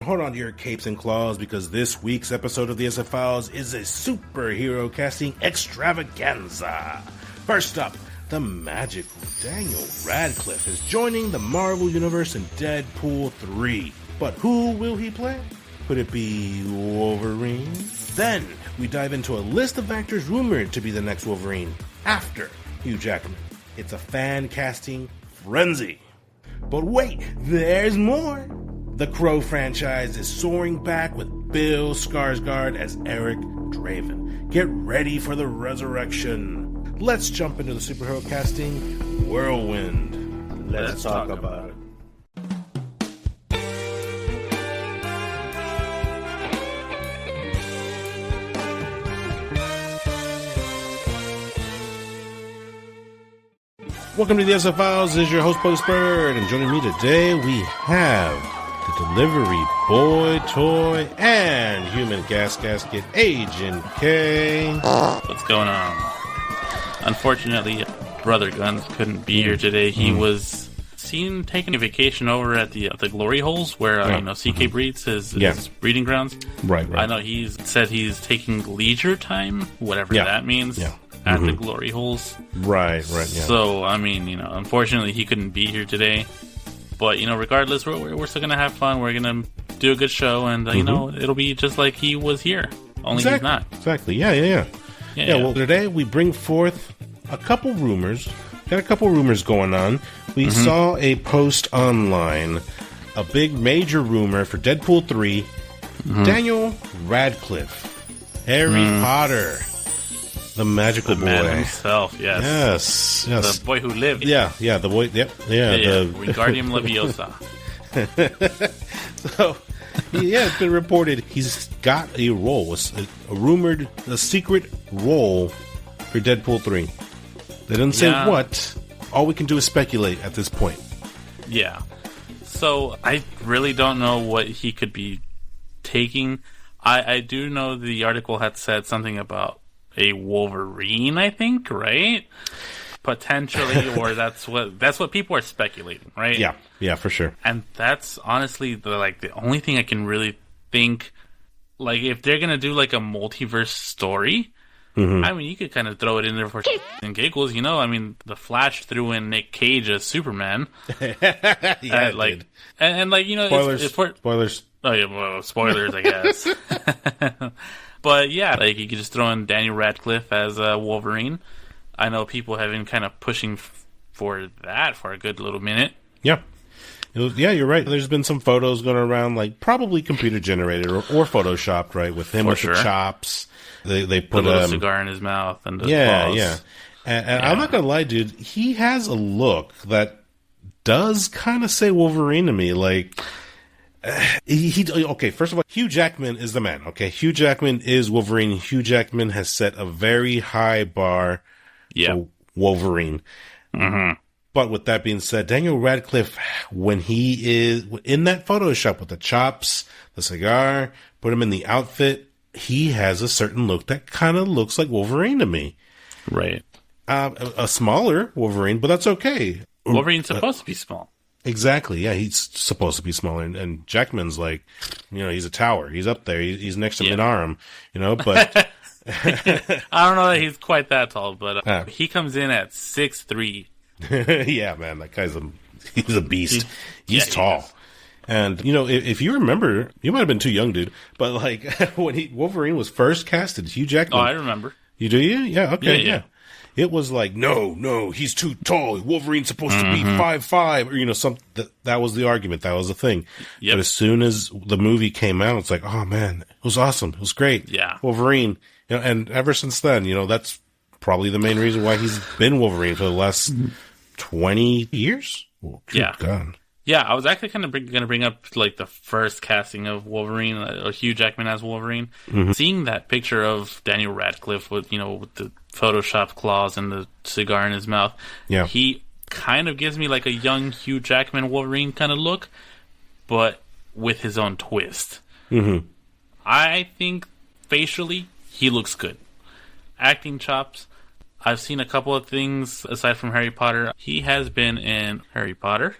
hold on to your capes and claws because this week's episode of the SF Files is a superhero casting extravaganza. First up, the magical Daniel Radcliffe is joining the Marvel Universe in Deadpool 3. But who will he play? Could it be Wolverine? Then we dive into a list of actors rumored to be the next Wolverine after Hugh Jackman. It's a fan casting frenzy. But wait, there's more. The Crow franchise is soaring back with Bill Skarsgård as Eric Draven. Get ready for the resurrection. Let's jump into the superhero casting whirlwind. Let's talk about it. Welcome to the SF Files. This is your host, BogusBird, and joining me today we have the delivery boy toy and human gas gasket, Agent K. What's going on? Unfortunately, Brother gUNzz couldn't be here today. He was seen taking a vacation over at the glory holes where CK breeds his breeding grounds. Right. I know he's said he's taking leisure time, whatever that means. Yeah. At the glory holes. Right, yeah. So, unfortunately he couldn't be here today. But, regardless, we're still going to have fun. We're going to do a good show, and, it'll be just like he was here. Only he's not. Exactly, yeah. Well, today we bring forth a couple rumors. Got a couple rumors going on. We saw a post online, a big major rumor for Deadpool 3. Daniel Radcliffe, Harry Potter. The magical boy. Man himself, yes. The boy who lived. Yeah, the boy, the Wingardium Leviosa. So, it's been reported he's got a role, a secret role for Deadpool 3. They didn't say what. All we can do is speculate at this point. Yeah. So, I really don't know what he could be taking. I do know the article had said something about a Wolverine, I think, right? Potentially, or that's what people are speculating, right? Yeah, for sure. And that's honestly the only thing I can really think. Like, if they're gonna do like a multiverse story, I mean, you could kind of throw it in there for and giggles, the Flash threw in Nick Cage as Superman. Spoilers. Spoilers. Oh yeah, well, spoilers, I guess. But yeah, you could just throw in Daniel Radcliffe as Wolverine. I know people have been kind of pushing for that for a good little minute. Yeah. You're right. There's been some photos going around, probably computer generated or photoshopped, right? With him with the chops. They put a little cigar in his mouth and paws. Yeah. And I'm not going to lie, dude. He has a look that does kind of say Wolverine to me. Okay, first of all, Hugh Jackman is the man, okay? Hugh Jackman is Wolverine. Hugh Jackman has set a very high bar for Wolverine. But with that being said, Daniel Radcliffe, when he is in that Photoshop with the chops, the cigar, put him in the outfit, he has a certain look that kind of looks like Wolverine to me. Right. A smaller Wolverine, but that's okay. Wolverine's supposed to be small. Exactly, yeah, he's supposed to be smaller, and Jackman's he's a tower. He's up there. He's next to Minarum, but... I don't know that he's quite that tall, but he comes in at 6'3". Yeah, man, that guy's he's a beast. He's tall. And, if you remember, you might have been too young, dude, but, when Wolverine was first casted, Hugh Jackman... Oh, I remember. You do, yeah? Okay, yeah. It was no, he's too tall. Wolverine's supposed to be 5'5", or that was the argument. That was the thing. Yep. But as soon as the movie came out, it's oh man, it was awesome. It was great. Yeah, Wolverine. And ever since then, that's probably the main reason why he's been Wolverine for the last 20 years. Oh, God. Yeah, I was actually kind of going to bring up the first casting of Wolverine, or Hugh Jackman as Wolverine. Seeing that picture of Daniel Radcliffe with the Photoshop claws and the cigar in his mouth, he kind of gives me a young Hugh Jackman Wolverine kind of look, but with his own twist. I think facially he looks good. Acting chops, I've seen a couple of things aside from Harry Potter. He has been in Harry Potter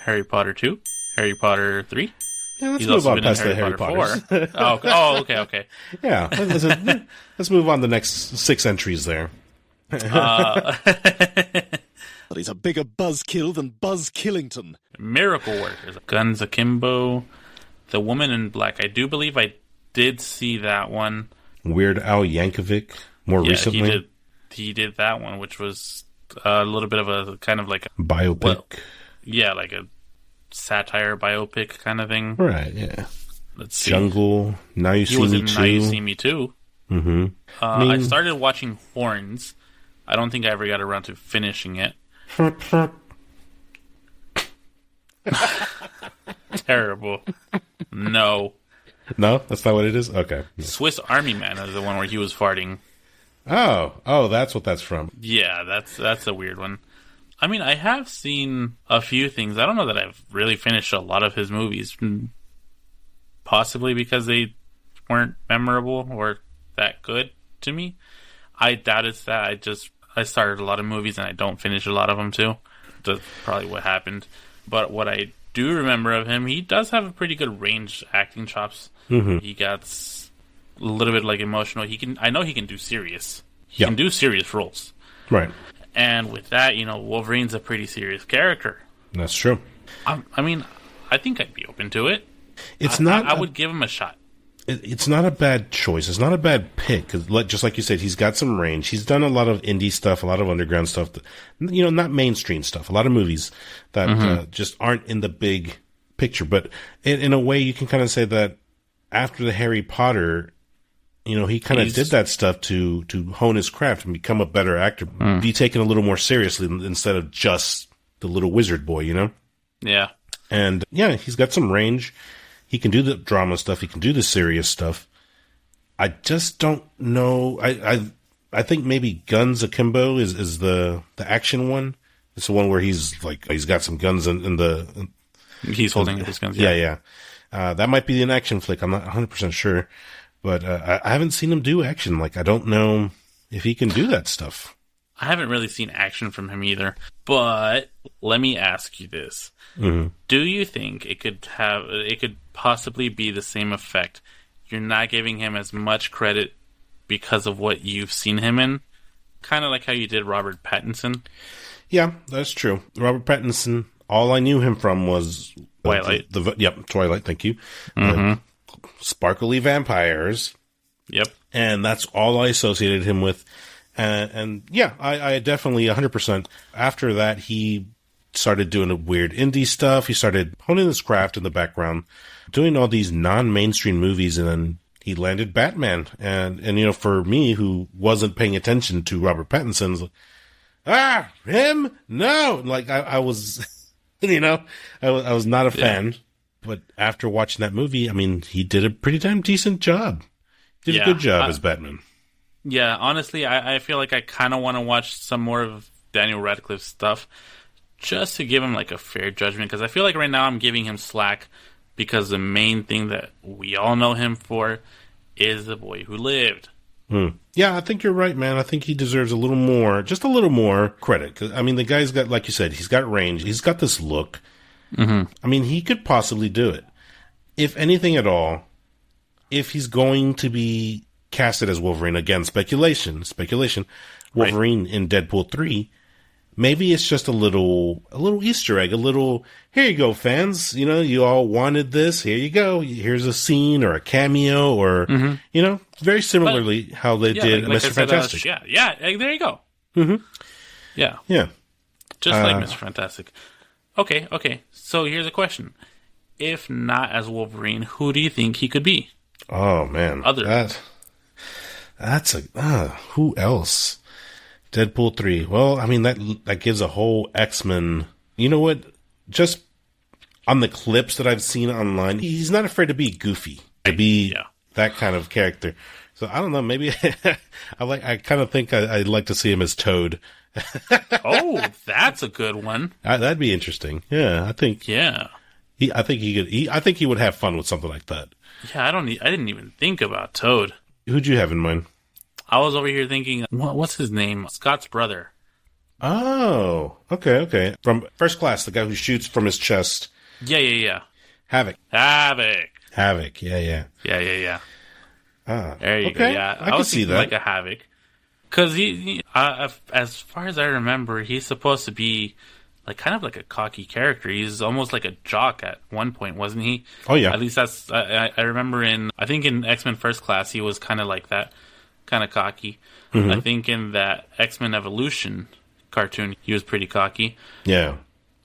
2, Harry Potter 3. Yeah, let's He's move also on been past in the Harry Potter Potters. 4. Okay. Yeah, let's move on to the next 6 entries there. Uh, But he's a bigger buzzkill than Buzz Killington. Miracle Workers, gUNzz Akimbo, The Woman in Black. I do believe I did see that one. Weird Al Yankovic, more recently. He did that one, which was a little bit of a kind of like a Biopic. Well, yeah, like a satire biopic kind of thing. Right, yeah. Let's see. Jungle, Now You He See was Me in Too. Now You See Me Too. Mm-hmm. I started watching Horns. I don't think I ever got around to finishing it. Terrible. No. No, that's not what it is? Okay. Swiss Army Man is the one where he was farting. Oh, that's what that's from. Yeah, that's a weird one. I mean, I have seen a few things. I don't know that I've really finished a lot of his movies. Possibly because they weren't memorable or that good to me. I doubt it's that. I started a lot of movies and I don't finish a lot of them too. That's probably what happened. But what I do remember of him, he does have a pretty good range acting chops. Mm-hmm. He got a little bit like emotional. I know he can do serious. He Yeah. can do serious roles. Right. And with that, Wolverine's a pretty serious character. That's true. I mean, I think I'd be open to it. I would give him a shot. It's not a bad choice. It's not a bad pick. 'Cause just like you said, he's got some range. He's done a lot of indie stuff, a lot of underground stuff. Not mainstream stuff. A lot of movies that just aren't in the big picture. But in a way, you can kind of say that after the Harry Potter, he kind of did that stuff to hone his craft and become a better actor, be taken a little more seriously instead of just the little wizard boy, Yeah. And yeah, he's got some range. He can do the drama stuff. He can do the serious stuff. I just don't know. I think maybe gUNzz Akimbo is the action one. It's the one where he's got some guns in the. He's holding his guns. Yeah. That might be an action flick. I'm not 100% sure. But I haven't seen him do action. I don't know if he can do that stuff. I haven't really seen action from him either. But let me ask you this. Mm-hmm. Do you think it could possibly be the same effect? You're not giving him as much credit because of what you've seen him in? Kind of like how you did Robert Pattinson? Yeah, that's true. Robert Pattinson, all I knew him from was... Twilight. Twilight, thank you. Mm-hmm. Sparkly vampires. Yep. And that's all I associated him with. And yeah, I definitely 100%. After that, he started doing a weird indie stuff. He started honing his craft in the background, doing all these non-mainstream movies, and then he landed Batman. And for me, who wasn't paying attention to Robert Pattinson's, him? No! I was, I was not a fan. But after watching that movie, I mean, he did a pretty damn decent job. Did a good job as Batman. Yeah, honestly, I feel like I kind of want to watch some more of Daniel Radcliffe's stuff just to give him a fair judgment, because I feel like right now I'm giving him slack because the main thing that we all know him for is The Boy Who Lived. Yeah, I think you're right, man. I think he deserves just a little more credit. 'Cause, I mean, the guy's got, like you said, he's got range. He's got this look. Mm-hmm. I mean, he could possibly do it. If anything at all, if he's going to be casted as Wolverine, again, speculation, Wolverine in Deadpool 3, maybe it's just a little Easter egg, here you go, fans. You all wanted this. Here you go. Here's a scene or a cameo or, very similarly how they did Mr. Fantastic. Yeah, there you go. Mm-hmm. Yeah. Yeah. Just like Mr. Fantastic. Okay. So here's a question. If not as Wolverine, who do you think he could be? Oh, man. That's who else? Deadpool 3. Well, I mean, that gives a whole X-Men. You know what? Just on the clips that I've seen online, he's not afraid to be goofy, to be that kind of character. So I don't know. Maybe I kind of think I'd like to see him as Toad. Oh, that's a good one. That'd be interesting. Yeah, I think. Yeah. I think he could. I think he would have fun with something like that. Yeah, I didn't even think about Toad. Who'd you have in mind? I was over here thinking, what's his name? Scott's brother. Oh, okay. From First Class, the guy who shoots from his chest. Yeah. Havoc. Havoc. Havoc. Yeah. Yeah. Ah, There you go. Yeah, I can see that. Like a Havoc. Because as far as I remember, he's supposed to be like kind of like a cocky character. He's almost like a jock at one point, wasn't he? Oh yeah. At least that's I remember I think in X-Men First Class he was kind of like that, kind of cocky. I think in that X-Men Evolution cartoon he was pretty cocky. Yeah.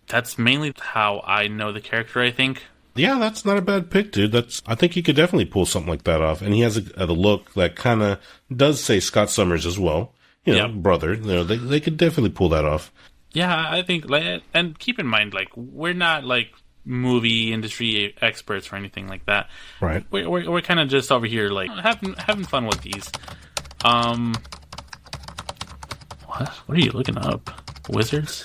That's mainly how I know the character, I think. Yeah, that's not a bad pick, dude. I think he could definitely pull something like that off. And he has a look that kind of does say Scott Summers as well. You know, brother. You know, they could definitely pull that off. Yeah, I think, and keep in mind, like, we're not, like, movie industry experts or anything like that. Right. We're kind of just over here, like, having fun with these. What are you looking up? Wizards?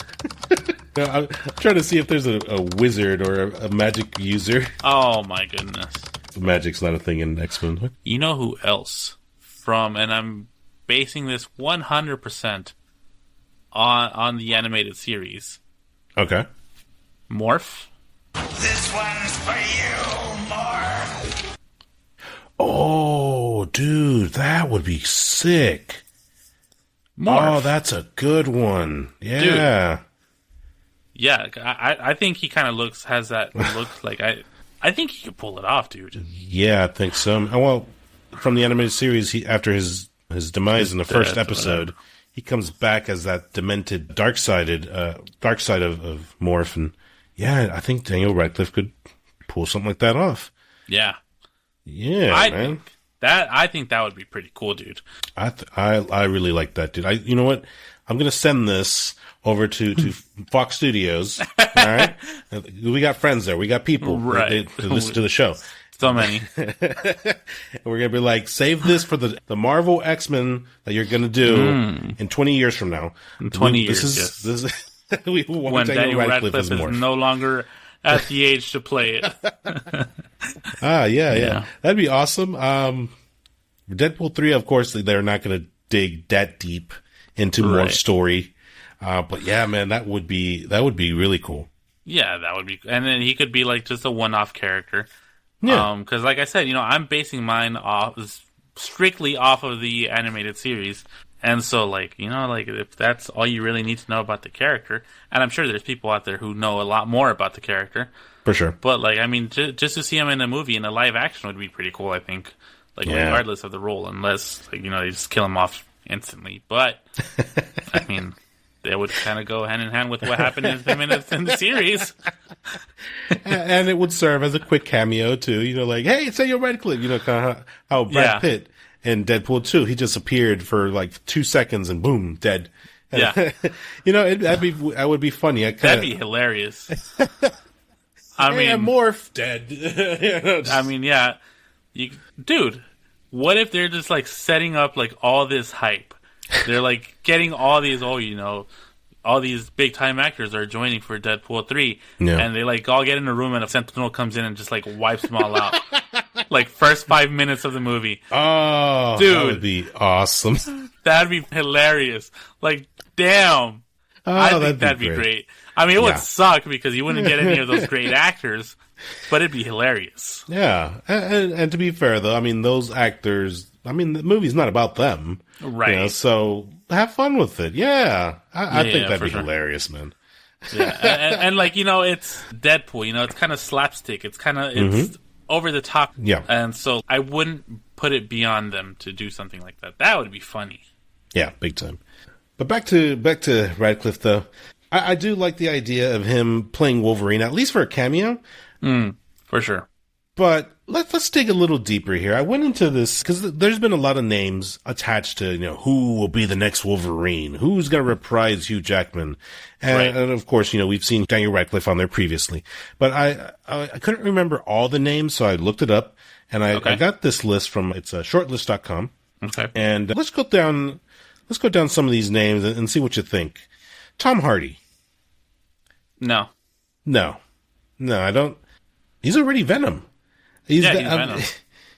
I'm trying to see if there's a wizard or a magic user. Oh my goodness. Magic's not a thing in X-Men. You know who else and I'm basing this 100% on the animated series. Okay. Morph. This one's for you, Morph. Oh, dude, that would be sick. Morph. Oh, that's a good one. Yeah. Dude. Yeah, I think he kind of has that look. Like I think he could pull it off, dude. Yeah, I think so. Well, from the animated series, after his demise in the first episode, he comes back as that demented, dark side of Morph, and yeah, I think Daniel Radcliffe could pull something like that off. Yeah, man. I think that would be pretty cool, dude. I really like that, dude. You know what? I'm gonna send this over to Fox Studios. All right, we got friends there. We got people right to listen to the show. So many. We're gonna be like, save this for the Marvel X-Men that you're gonna do in 20 years from now. In 20 years, this is we want when Daniel Radcliffe is Morph. no longer at the age to play it. Yeah. That'd be awesome. Deadpool 3, of course, they're not gonna dig that deep into Morph's story. But yeah, man, that would be really cool. Yeah, that would be, and then he could be like just a one-off character. Yeah. Because like I said, I'm basing mine strictly off of the animated series, and so like if that's all you really need to know about the character, and I'm sure there's people out there who know a lot more about the character, for sure. But like, I mean, just to see him in a movie in a live action would be pretty cool. I think, regardless of the role, unless they just kill him off instantly. But I mean, they would kind of go hand in hand with what happened in the series. And it would serve as a quick cameo too, like, hey, it's Daniel Radcliffe, kind of how Brad Pitt in Deadpool 2, he just appeared for like 2 seconds and boom, dead. Yeah. That would be funny. That'd be hilarious. I mean, Morph dead. I mean, yeah. Dude, what if they're just like setting up like all this hype? They're like getting all these, all these big time actors are joining for Deadpool 3. Yeah. And they like all get in a room and a Sentinel comes in and just like wipes them all out. Like first 5 minutes of the movie. Oh, dude, that would be awesome. That'd be hilarious. Like, damn. I think that'd be great. I mean, it would suck because you wouldn't get any of those great actors, but it'd be hilarious. Yeah. And to be fair, though, I mean, those actors, the movie's not about them. Right. So have fun with it. Yeah. I think that'd be hilarious, man. Yeah. and like, it's Deadpool, it's kind of slapstick. It's kind of, it's over the top. Yeah. And so I wouldn't put it beyond them to do something like that. That would be funny. Yeah, big time. But back to Radcliffe, though. I do like the idea of him playing Wolverine, at least for a cameo. For sure. But let's dig a little deeper here. I went into this because there's been a lot of names attached to, who will be the next Wolverine, who's going to reprise Hugh Jackman. And of course, we've seen Daniel Radcliffe on there previously. But I couldn't remember all the names, so I looked it up. And I got this list from, it's shortlist.com. Okay. And let's go down some of these names and see what you think. Tom Hardy. No, I don't. He's already Venom. He's Venom.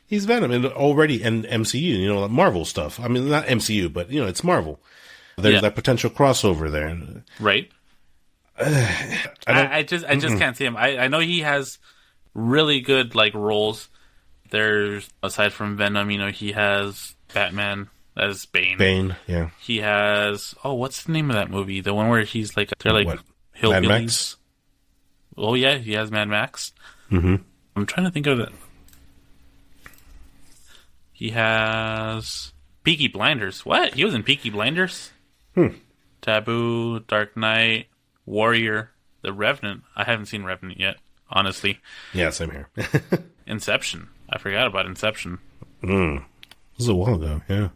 He's Venom, and already in MCU, Marvel stuff. I mean, not MCU, but it's Marvel. There's that potential crossover there, right? I just can't see him. I know he has really good like roles. There's, aside from Venom, he has Batman as Bane. Bane, yeah. He has, what's the name of that movie? The one where he's like, they're like hillbillies. Mad Max? Oh yeah, he has Mad Max. Mm-hmm. I'm trying to think of it. He has Peaky Blinders. What? He was in Peaky Blinders? Taboo, Dark Knight, Warrior, The Revenant. I haven't seen Revenant yet, honestly. Yeah, same here. Inception. I forgot about Inception. This was a while ago, yeah.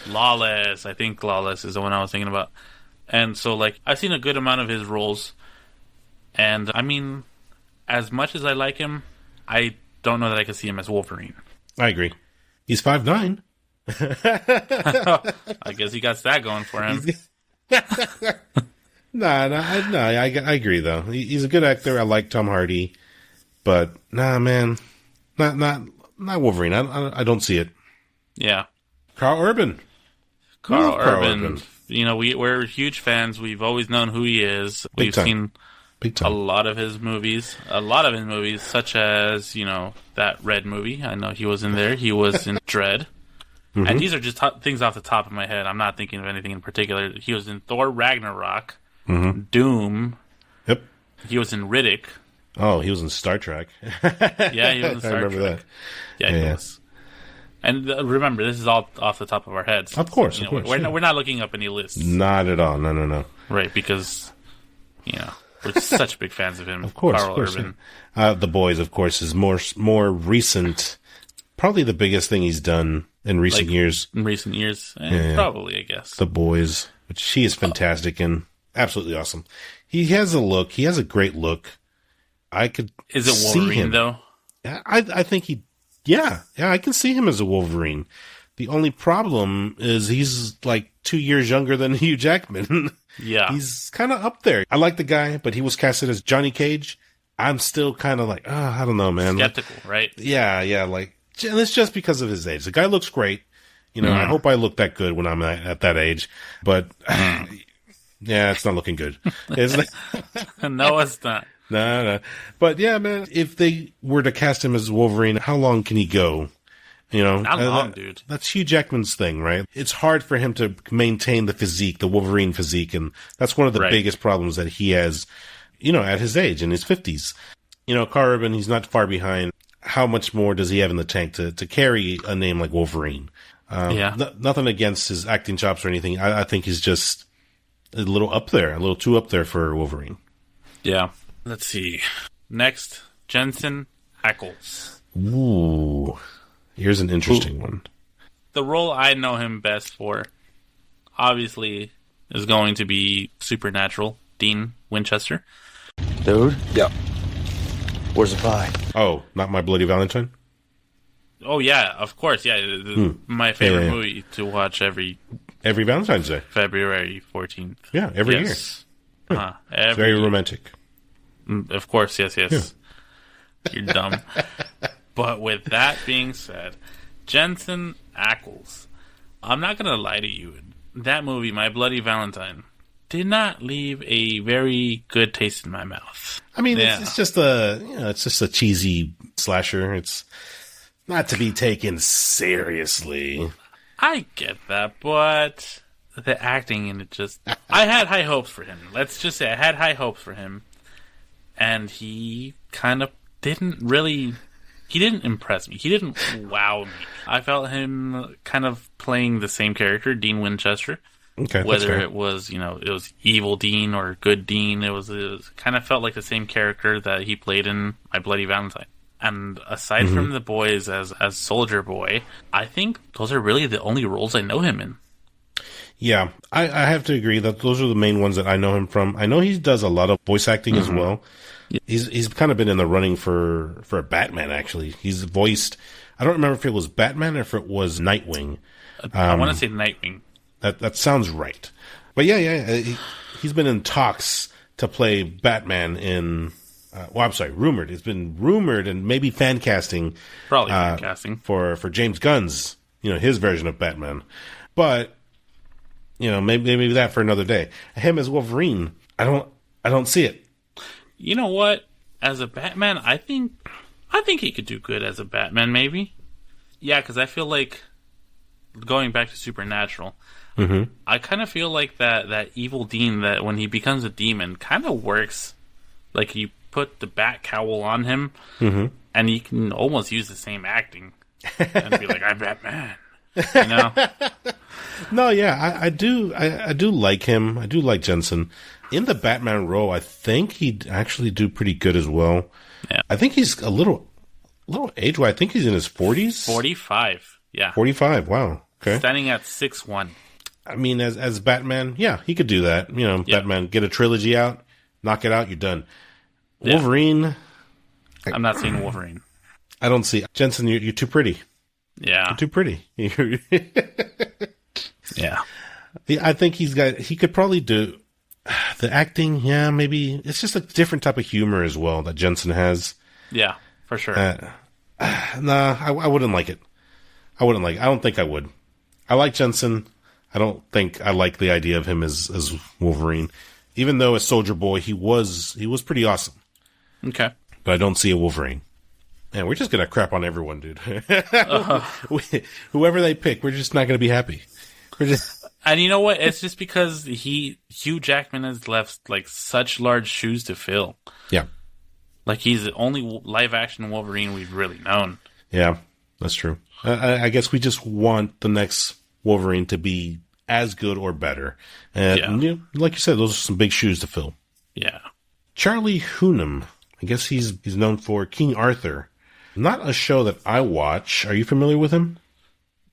Lawless. I think Lawless is the one I was thinking about. And so, like, I've seen a good amount of his roles. And, I mean, as much as I like him, I don't know that I could see him as Wolverine. I agree. He's 5'9". I guess he got that going for him. I agree, though. He's a good actor. I like Tom Hardy. But, man. Not Wolverine. I don't see it. Yeah. Carl Urban. Carl Urban. We're huge fans. We've always known who he is. We've seen a lot of his movies. Such as, that Red movie. I know he was in there. He was in Dread. Mm-hmm. And these are just things off the top of my head. I'm not thinking of anything in particular. He was in Thor Ragnarok. Mm-hmm. Doom. Yep. He was in Riddick. Oh, he was in Star Trek. Yeah, he was in Star Trek. I remember that. Yeah, he was. And remember, this is all off the top of our heads. Of course, We're not looking up any lists. Not at all. No. Right, because, we're such big fans of him. Of course, Carl Urban. Yeah. The Boys, of course, is more recent. Probably the biggest thing he's done in recent years. In recent years, probably, I guess. The Boys, which she is fantastic and absolutely awesome. He has a look. He has a great look. I could Is it Wolverine, see him. though? I think he... Yeah, I can see him as a Wolverine. The only problem is he's like 2 years younger than Hugh Jackman. Yeah. He's kind of up there. I like the guy, but he was casted as Johnny Cage. I'm still kind of like, I don't know, man. Skeptical, right? Yeah, and it's just because of his age. The guy looks great. I hope I look that good when I'm at that age. But, yeah, it's not looking good. No, it's not. No. But yeah, man, if they were to cast him as Wolverine, how long can he go? Not long, dude. That's Hugh Jackman's thing, right? It's hard for him to maintain the physique, the Wolverine physique, and that's one of the biggest problems that he has, at his age, in his 50s. Carl Urban, he's not far behind. How much more does he have in the tank to carry a name like Wolverine? Nothing against his acting chops or anything. I think he's just a little too up there for Wolverine. Yeah. Let's see. Next, Jensen Ackles. Ooh. Here's an interesting one. The role I know him best for, obviously, is going to be Supernatural, Dean Winchester. Dude? Yeah. Where's the pie? Oh, not My Bloody Valentine? Oh, yeah, of course, yeah. My favorite movie to watch every Valentine's Day. February 14th. Yeah, every year. Every very romantic. Of course, yes. Yeah. You're dumb. But with that being said, Jensen Ackles, I'm not going to lie to you. That movie, My Bloody Valentine, did not leave a very good taste in my mouth. I mean, it's just a cheesy slasher. It's not to be taken seriously. I get that, but the acting in it I had high hopes for him. Let's just say I had high hopes for him. And he kind of didn't impress me. He didn't wow me. I felt him kind of playing the same character, Dean Winchester. Okay, whether it was, it was evil Dean or good Dean, it was kind of felt like the same character that he played in My Bloody Valentine. And aside from The Boys as Soldier Boy, I think those are really the only roles I know him in. Yeah, I have to agree that those are the main ones that I know him from. I know he does a lot of voice acting as well. Yeah. He's kind of been in the running for Batman, actually. He's voiced, I don't remember if it was Batman or if it was Nightwing. I want to say Nightwing. That sounds right. But yeah, he's been in talks to play Batman in, rumored. It's been rumored and maybe fan casting. Probably fan casting. For James Gunn's, his version of Batman. But, maybe that for another day. Him as Wolverine, I don't see it. You know what? As a Batman, I think I think he could do good as a Batman, maybe. Yeah, because I feel like, going back to Supernatural, I kind of feel like that evil Dean, that when he becomes a demon, kind of works. Like, you put the bat cowl on him, and you can almost use the same acting. And be like, I'm Batman. You know? No, yeah, I do like him. I do like Jensen. In the Batman role, I think he'd actually do pretty good as well. Yeah. I think he's a little age-wise. I think he's in his 40s. 45, yeah. 45, wow. Okay. Standing at 6'1". I mean, as Batman, yeah, he could do that. You know, Batman, get a trilogy out, knock it out, you're done. Yeah. Wolverine. I'm not seeing Wolverine. I don't see. Jensen, you're too pretty. Yeah. You're too pretty. Yeah. I think he could probably do the acting. Yeah, maybe. It's just a different type of humor as well that Jensen has. Yeah, for sure. Nah, I wouldn't like it. I don't think I would. I like Jensen. I don't think I like the idea of him as Wolverine. Even though as Soldier Boy, he was pretty awesome. Okay. But I don't see a Wolverine. Man, we're just going to crap on everyone, dude. Whoever they pick, we're just not going to be happy. And you know what? It's just because Hugh Jackman has left like such large shoes to fill. Yeah. Like, he's the only live action Wolverine we've really known. Yeah, that's true. I guess we just want the next Wolverine to be as good or better. And you know, like you said, those are some big shoes to fill. Yeah. Charlie Hunnam. I guess he's known for King Arthur. Not a show that I watch. Are you familiar with him?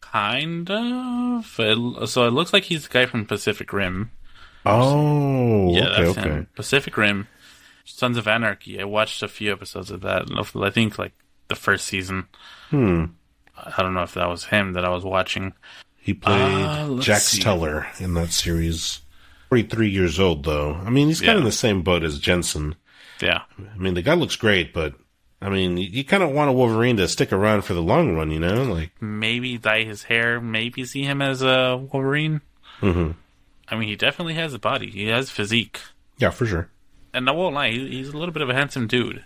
Kind of. So it looks like he's the guy from Pacific Rim. Oh, yeah, okay, that's him. Pacific Rim. Sons of Anarchy. I watched a few episodes of that. I think like the first season. I don't know if that was him that I was watching. He played Jax Teller in that series. 43 years old, though. I mean, he's kind of in the same boat as Jensen. Yeah. I mean, the guy looks great, but I mean, you kind of want a Wolverine to stick around for the long run, you know? Like, maybe dye his hair, maybe see him as a Wolverine. I mean, he definitely has a body. He has physique. Yeah, for sure. And I won't lie, he's a little bit of a handsome dude.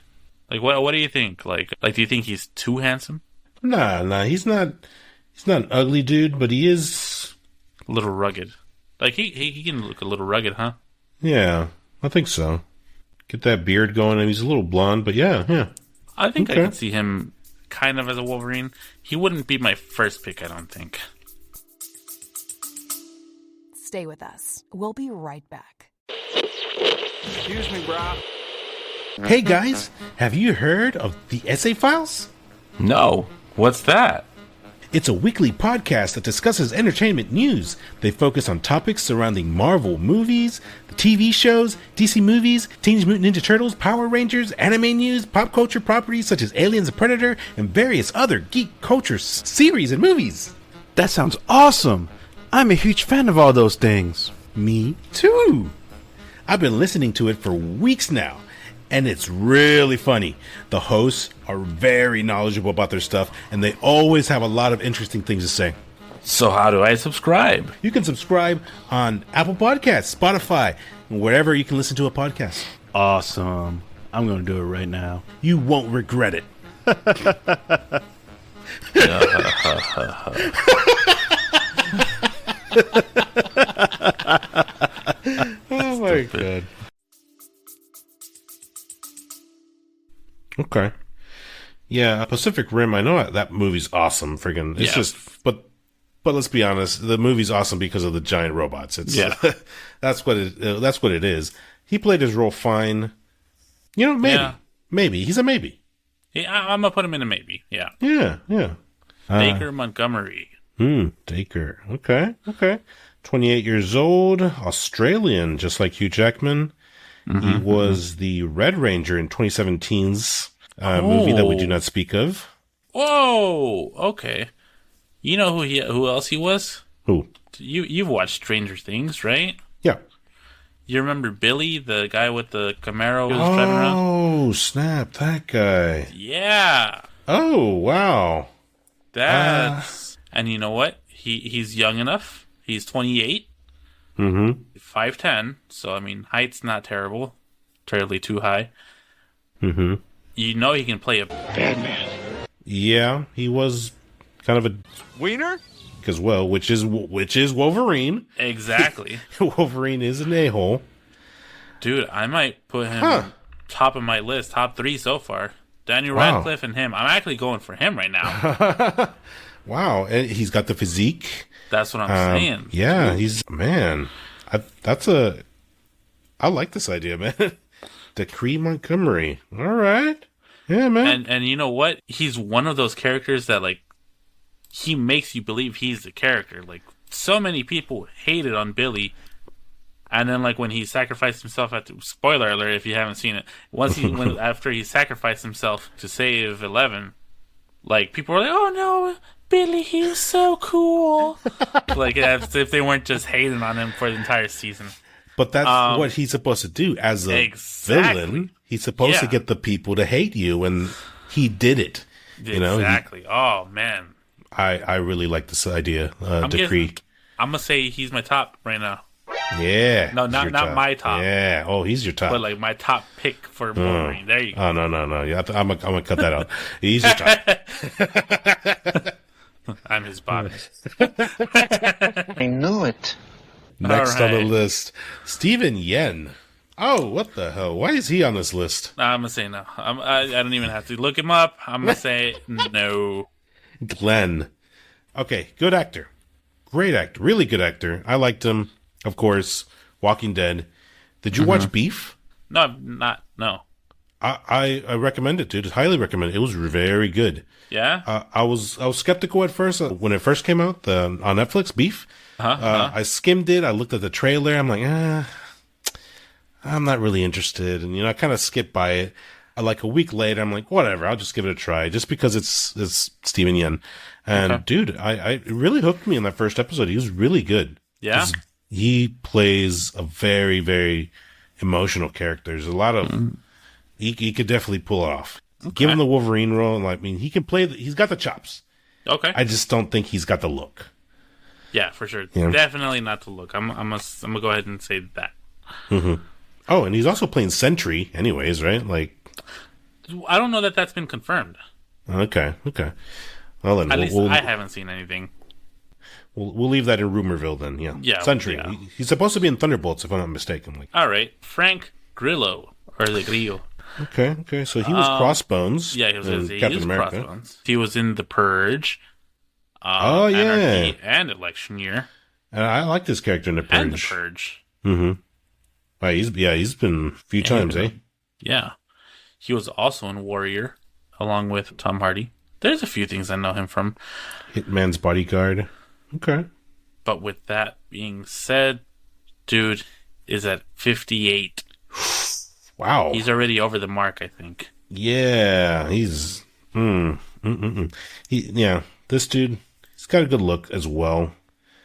Like, what do you think? Like, do you think he's too handsome? Nah, he's not an ugly dude, but he is a little rugged. Like, he can look a little rugged, huh? Yeah, I think so. Get that beard going, and he's a little blonde, but yeah. I think I could see him kind of as a Wolverine. He wouldn't be my first pick, I don't think. Stay with us. We'll be right back. Excuse me, brah. Hey guys, have you heard of the Essay Files? No. What's that? It's a weekly podcast that discusses entertainment news. They focus on topics surrounding Marvel movies, the TV shows, DC movies, Teenage Mutant Ninja Turtles, Power Rangers, anime news, pop culture properties such as Aliens and Predator, and various other geek culture series and movies. That sounds awesome! I'm a huge fan of all those things. Me too! I've been listening to it for weeks now, and it's really funny. The hosts are very knowledgeable about their stuff, and they always have a lot of interesting things to say. So how do I subscribe? You can subscribe on Apple Podcasts, Spotify, and wherever you can listen to a podcast. Awesome. I'm going to do it right now. You won't regret it. Oh my god. Okay. Yeah, Pacific Rim, I know that movie's awesome. Friggin' it's just but let's be honest, the movie's awesome because of the giant robots. It's that's what it is. He played his role fine. You know, maybe. Yeah. Maybe. He's a maybe. Yeah, I'm gonna put him in a maybe. Yeah. Yeah. Baker Montgomery. Dacre. Okay. 28 years old, Australian, just like Hugh Jackman. He was the Red Ranger in 2017's movie that we do not speak of. Whoa! Okay. You know who else he was? Who? You've watched Stranger Things, right? Yeah. You remember Billy, the guy with the Camaro who was driving around? Oh, snap, that guy. Yeah. Oh, wow. That's... And you know what? He's young enough. He's 28. 5'10", so I mean, height's not terribly too high. you know he can play a Bad man. Yeah, he was kind of a Wiener? as well, which is Wolverine. exactly. Wolverine is an a-hole. Dude, I might put him top of my list, top 3 so far. Daniel Radcliffe and him. I'm actually going for him right now. Wow, and he's got the physique. That's what I'm saying. Yeah, I like this idea, man. Decree Montgomery. All right. Yeah, man. And you know what? He's one of those characters that, like, he makes you believe he's the character. Like, so many people hated on Billy. And then, like, when he sacrificed himself spoiler alert if you haven't seen it, after he sacrificed himself to save Eleven, like, people were like, oh no, Billy, he was so cool. Like, as if they weren't just hating on him for the entire season. But that's what he's supposed to do as a villain. He's supposed to get the people to hate you, and he did it. You know? Exactly. Oh, man. I really like this idea, Decree. I'm going to say he's my top right now. Yeah. No, not my top. Yeah. Oh, he's your top. But, like, my top pick for Wolverine. There you go. Oh, no. Yeah, I'm going to cut that out. He's your top. I'm his bottom. I knew it. Next on the list, Steven Yen. Oh, what the hell? Why is he on this list? I'm going to say no. I don't even have to look him up. I'm going to say no. Glenn. Okay, good actor. Great actor. Really good actor. I liked him, of course. Walking Dead. Did you watch Beef? No. I recommend it, dude. Highly recommend it. It was very good. Yeah? I was skeptical at first when it first came out on Netflix, Beef. I skimmed it. I looked at the trailer. I'm like, I'm not really interested. And, I kind of skipped by it. Like a week later, I'm like, whatever. I'll just give it a try just because it's Steven Yeun. And dude, it really hooked me in that first episode. He was really good. Yeah. He plays a very, very emotional character. There's a lot of, he could definitely pull it off. Okay. Give him the Wolverine role. I mean, he can play, he's got the chops. Okay. I just don't think he's got the look. Yeah, for sure. Yeah. Definitely not the look. I'm gonna go ahead and say that. Mm-hmm. Oh, and he's also playing Sentry anyways, right? Like, I don't know that that's been confirmed. Okay. Well, then at least I haven't seen anything. We'll leave that in Rumorville then. Yeah. Sentry. Yeah. He's supposed to be in Thunderbolts, if I'm not mistaken. Like, all right, Frank Grillo or the Grillo. Okay. So he was Crossbones. Yeah, he was Captain America. Crossbones. He was in The Purge. Anarchy and Election Year. And I like this character in The Purge. And The Purge. Mm-hmm. Right, he's been a few times, eh? Yeah. He was also in Warrior, along with Tom Hardy. There's a few things I know him from. Hitman's Bodyguard. Okay. But with that being said, dude is at 58. Wow. He's already over the mark, I think. Yeah, he's... This dude, he's got a good look as well.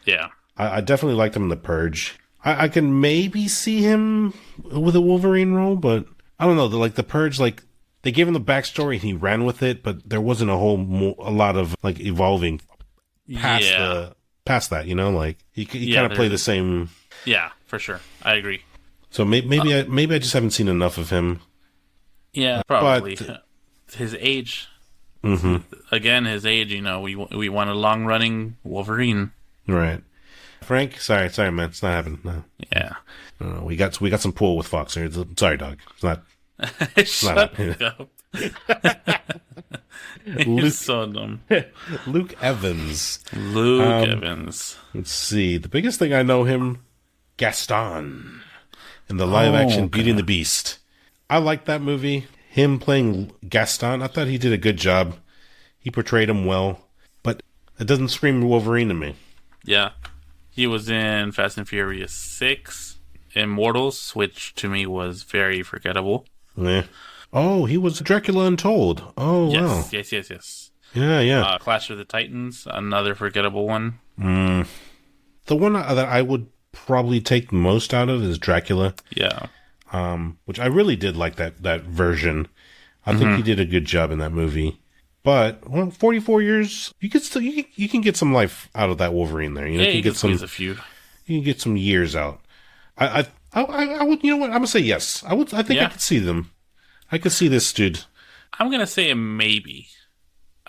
Yeah. I definitely liked him in The Purge. I can maybe see him with a Wolverine role, but I don't know. The Purge, like, they gave him the backstory and he ran with it, but there wasn't a lot of, like, evolving past that, Like, he kind of played the same... Yeah, for sure. I agree. So maybe I just haven't seen enough of him. Yeah, probably. But, his age... Mm-hmm. Again, his age, we want a long-running Wolverine. Right. Frank, sorry, man, it's not happening. No. Yeah. No, we got some pull with Fox here. Sorry, dog. It's not. Shut up. Luke, so dumb. Luke Evans. Evans. Let's see. The biggest thing I know him, Gaston, in the live-action Beauty and the Beast. I like that movie. Him playing Gaston, I thought he did a good job. He portrayed him well, but it doesn't scream Wolverine to me. Yeah. He was in Fast and Furious 6, Immortals, which to me was very forgettable. Yeah. Oh, he was Dracula Untold. Oh, wow. Yes. Yeah. Clash of the Titans, another forgettable one. The one that I would probably take most out of is Dracula. Yeah. Which I really did like that version. I think he did a good job in that movie. But 44 years, you can get some life out of that Wolverine there. You can get a few. You can get some years out. I would. You know what? I'm gonna say yes. I think I could see them. I could see this dude I'm gonna say a maybe,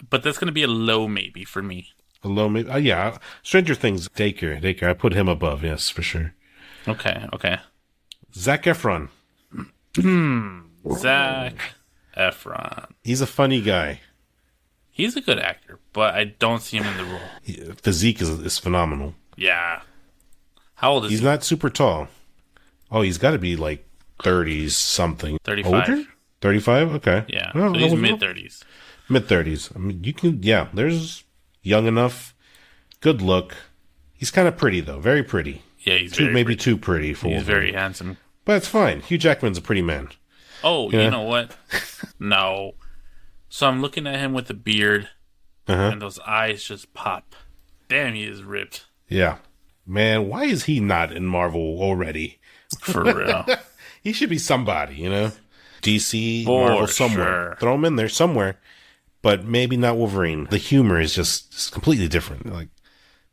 but that's gonna be a low maybe for me. A low maybe. Yeah, Stranger Things. Daycare. I put him above. Yes, for sure. Okay. Zac Efron. Zac Efron. He's a funny guy. He's a good actor, but I don't see him in the role. Physique is phenomenal. Yeah. How old is he? He's not super tall. Oh, he's got to be like 30s something. 35. Older? 35? Okay. Yeah. Oh, So he's mid-30s. Mid-30s. I mean, you can, yeah, there's young enough, good look. He's kind of pretty, though. Very pretty. Yeah, he's maybe too pretty for He's Wolverine. very handsome. But it's fine. Hugh Jackman's a pretty man. Oh, Yeah. you know what? No. So I'm looking at him with a beard, and those eyes just pop. Damn, he is ripped. Yeah. Man, why is he not in Marvel already? For real. He should be somebody, you know? DC, For Marvel, somewhere. sure. Throw him in there somewhere. But maybe not Wolverine. The humor is just completely different. Like,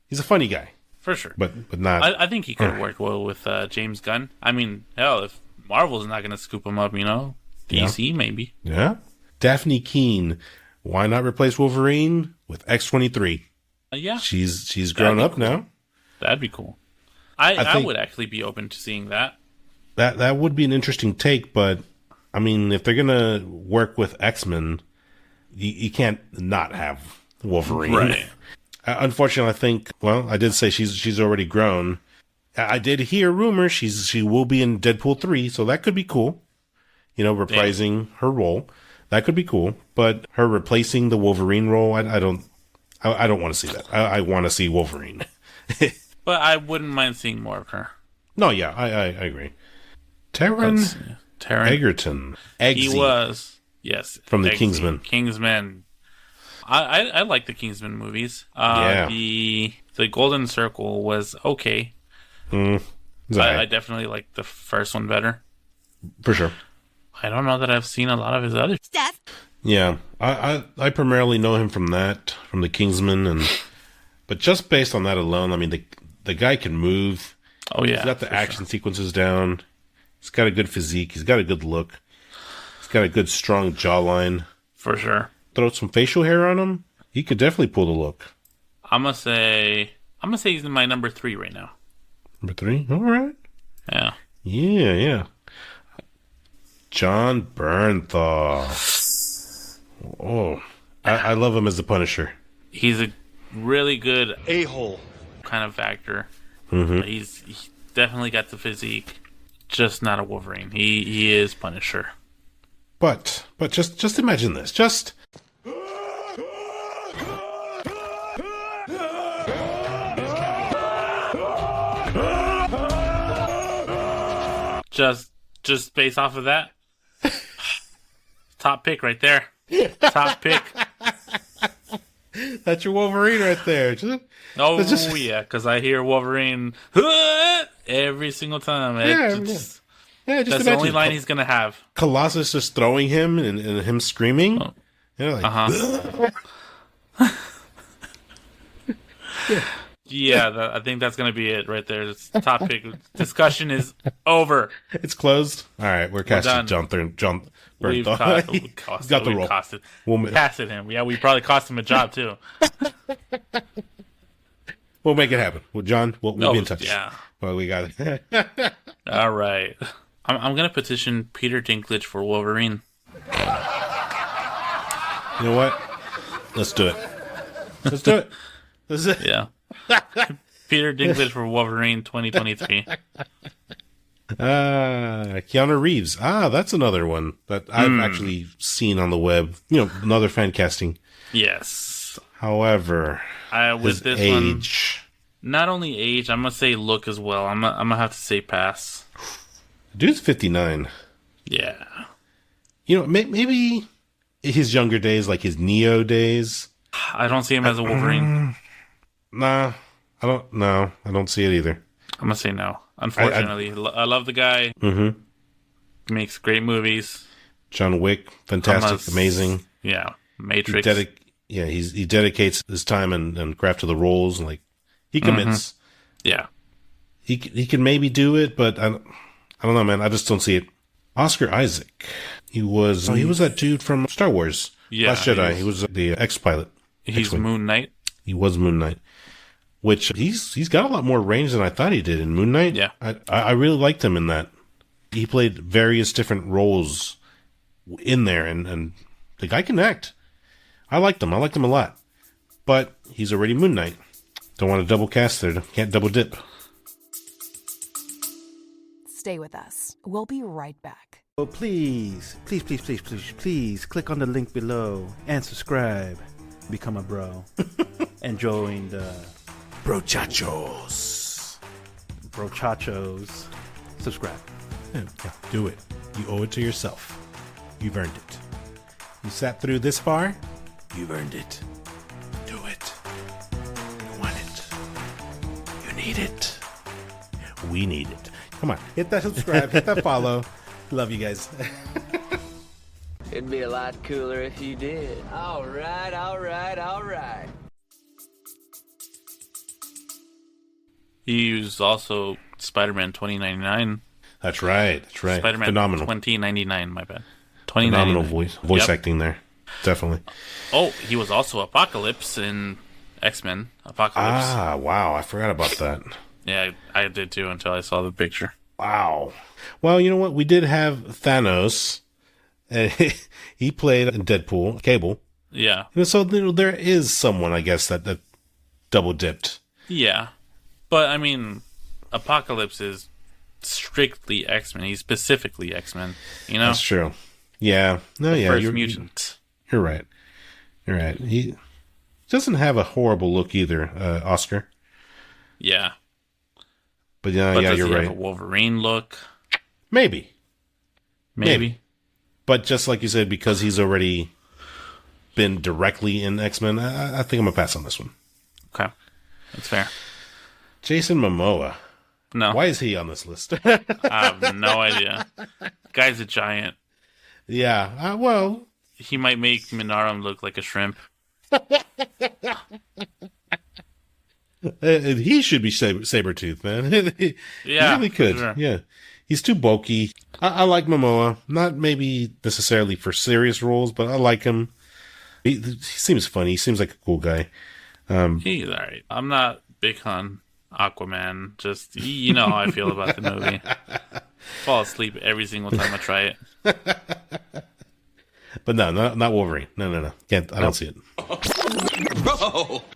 he's a funny guy. For sure. But not... I think he could work well with James Gunn. I mean, hell, if Marvel's not going to scoop him up, you know? DC, maybe. Yeah. Daphne Keane. Why not replace Wolverine with X-23? Yeah. She's grown up now. That'd be cool. I I think- would actually be open to seeing that. That would be an interesting take, but I mean, if they're gonna work with X-Men, you can't not have Wolverine. Right. Unfortunately, I think. Well, I did say she's already grown. I did hear rumors she will be in Deadpool 3, so that could be cool. You know, reprising her role, that could be cool. But her replacing the Wolverine role, I don't want to see that. I want to see Wolverine. But I wouldn't mind seeing more of her. No, yeah, I agree. Taron Egerton. He was, yes. From the Eggsy. Kingsman. Kingsman. I like the Kingsman movies. Yeah. The Golden Circle was okay. It's all I right. definitely like the first one better. For sure. I don't know that I've seen a lot of his other stuff. Yeah, I primarily know him from the Kingsman, but just based on that alone, I mean, the guy can move. Oh, yeah. He's got the action sequences down. He's got a good physique. He's got a good look. He's got a good, strong jawline. For sure. Throw some facial hair on him. He could definitely pull the look. I'm gonna say he's in my number 3 right now. Number 3? All right. Yeah. Yeah. John Bernthal. Oh, I love him as the Punisher. He's a really good A-hole. kind of actor. Mm-hmm. He's definitely got the physique, just not a Wolverine. He is Punisher. But just imagine this. Just Just based off of that, top pick right there. Top pick. that's your Wolverine right there. Oh just- yeah, because I hear Wolverine every single time. Yeah, Just just that's the only imagine line he's gonna have. Colossus just throwing him and him screaming. Oh. You know, like, Yeah, I think that's gonna be it right there. It's top pick. Discussion is over. it's closed. All right, we're casting done. John We've Bernthal. He's got the role. Casted him. Yeah, we probably cost him a job too. We'll make it happen. Well, John, we'll be in touch. Yeah. Well, we got it. All right. I'm gonna petition Peter Dinklage for Wolverine. You know what? Let's do it. Let's do it. This is it. Yeah. Peter Dinklage for Wolverine 2023. Keanu Reeves. That's another one that I've actually seen on the web. You know, another fan casting. Yes. However, With his this age. one, not only age, I'm gonna say look as well. I'm gonna have to say pass. Dude's 59. Yeah. You know, maybe his younger days, like his Neo days. I don't see him as a Wolverine. Nah, I don't. No, I don't see it either. I'm gonna say no. Unfortunately, I love the guy. Mm-hmm. Makes great movies. John Wick, fantastic, amazing. Yeah, Matrix. He dedicates his time and craft to the roles. Like he commits. Yeah. He can maybe do it, but I don't know, man. I just don't see it. Oscar Isaac. He was that dude from Star Wars. Yeah, Last Jedi. He was the X-pilot. He's X-Wing. Moon Knight. He was Moon Knight. Which he's got a lot more range than I thought he did in Moon Knight. Yeah. I really liked him in that. He played various different roles in there, and the guy can act. I liked him. I liked him a lot. But he's already Moon Knight. Don't want to double cast there. Can't double dip. Stay with us. We'll be right back. Oh, please click on the link below and subscribe. Become a bro. And join the Brochachos. Subscribe. Yeah, do it. You owe it to yourself. You've earned it. You sat through this far. You've earned it. Do it. You want it. You need it. We need it. Come on. Hit that subscribe. Hit that follow. Love you guys. It'd be a lot cooler if you did. All right. He was also Spider-Man 2099. That's right. Spider-Man Phenomenal. 2099, my bad. Phenomenal 2099. voice acting there. Definitely. Oh, he was also Apocalypse in X-Men. Apocalypse. Ah, wow. I forgot about that. Yeah, I did too until I saw the picture. Wow. Well, you know what? We did have Thanos. And he played in Deadpool, Cable. Yeah. And so there is someone, I guess, that double dipped. Yeah. But, I mean, Apocalypse is strictly X-Men. He's specifically X-Men, you know? That's true. Yeah. No, yeah. First mutant. You're right. He doesn't have a horrible look either, Oscar. Yeah. But But yeah, does you're he right. have a Wolverine look? Maybe. Maybe. But just like you said, because he's already been directly in X-Men, I think I'm going to pass on this one. Okay. That's fair. Jason Momoa. No. Why is he on this list? I have no idea. Guy's a giant. Yeah. Well. He might make Minarum look like a shrimp. He should be Sabretooth, man. He really could. Sure. Yeah. He's too bulky. I like Momoa. Not maybe necessarily for serious roles, but I like him. He seems funny. He seems like a cool guy. He's alright. I'm not big on Aquaman. Just, you know how I feel about the movie. Fall asleep every single time I try it. But no, not Wolverine. No. Can't. I don't see it.